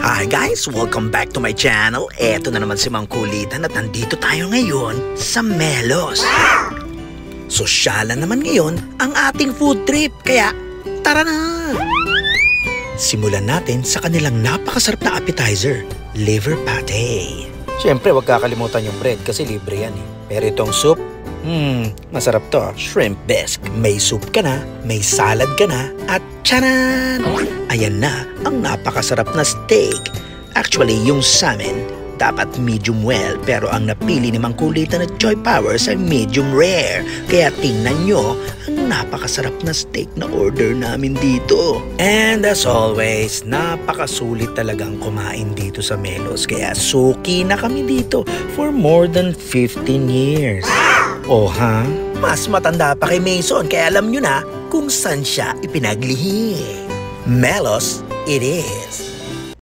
Hi guys! Welcome back to my channel. Eto na naman si Mang Kulitan at nandito tayo ngayon sa Melos. Sosyalan naman ngayon ang ating food trip, kaya tara na! Simulan natin sa kanilang napakasarap na appetizer, liver pate. Siyempre, wag kakalimutan yung bread kasi libre yan eh. Pero itong soup, masarap to. Shrimp bisque. May soup ka na, may salad ka na, at tchanan! Ayan na ang napakasarap na steak. Actually, yung salmon dapat medium well, pero ang napili ni Mang Kulitan at Joy Powers ay medium rare. Kaya tingnan nyo ang napakasarap na steak na order namin dito. And as always, napakasulit talagang kumain dito sa Melos. Kaya suki na kami dito for more than 15 years. Oh ha? Mas matanda pa kay Mason, kaya alam nyo na kung saan siya ipinaglihi. Melos, it is.